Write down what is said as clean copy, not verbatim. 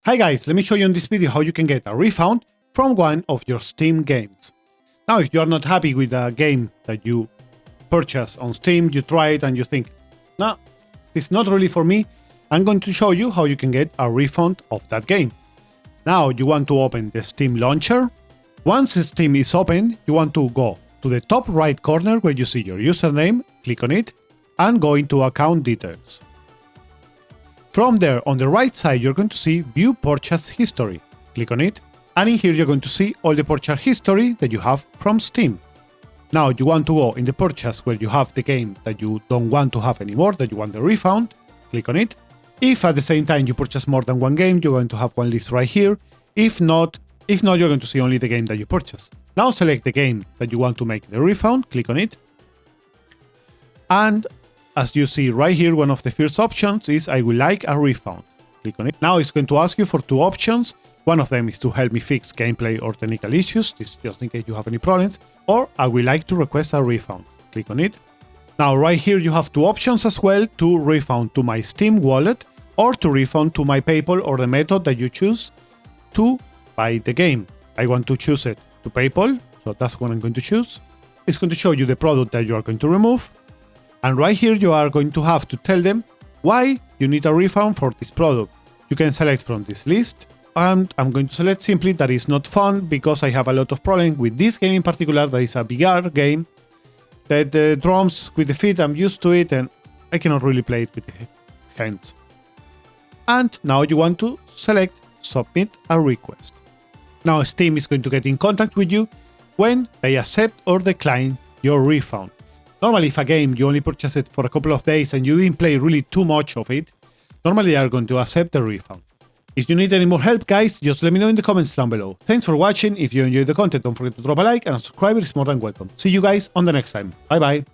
Hi guys, let me show you in this video how you can get a refund from one of your Steam games. Now, if you are not happy with a game that you purchase on Steam, you try it and you think, nah, it's not really for me, I'm going to show you how you can get a refund of that game. Now, you want to open the Steam launcher. Once Steam is open, you want to go to the top right corner where you see your username, click on it, and go into account details. From there, on the right side, you're going to see View Purchase History. Click on it, and in here you're going to see all the purchase history that you have from Steam. Now you want to go in the purchase where you have the game that you don't want to have anymore, that you want the refund. Click on it. If at the same time you purchase more than one game, you're going to have one list right here. If not, you're going to see only the game that you purchased. Now select the game that you want to make the refund. Click on it. And as you see right here, one of the first options is I would like a refund. Click on it. Now it's going to ask you for two options. One of them is to help me fix gameplay or technical issues. This is just in case you have any problems. Or I would like to request a refund. Click on it. Now right here you have two options as well, to refund to my Steam wallet or to refund to my PayPal or the method that you choose to buy the game. I want to choose it to PayPal, so that's what I'm going to choose. It's going to show you the product that you are going to remove. And right here you are going to have to tell them why you need a refund for this product. You can select from this list, and I'm going to select simply that is not fun because I have a lot of problems with this game in particular. That is a VR game, that the drums with the feet, I'm used to it and I cannot really play it with the hands. And now you want to select Submit a Request. Now Steam is going to get in contact with you when they accept or decline your refund. Normally, if a game you only purchase it for a couple of days and you didn't play really too much of it, normally they are going to accept the refund. If you need any more help, guys, just let me know in the comments down below. Thanks for watching. If you enjoyed the content, don't forget to drop a like, and a subscriber is more than welcome. See you guys on the next time. Bye bye.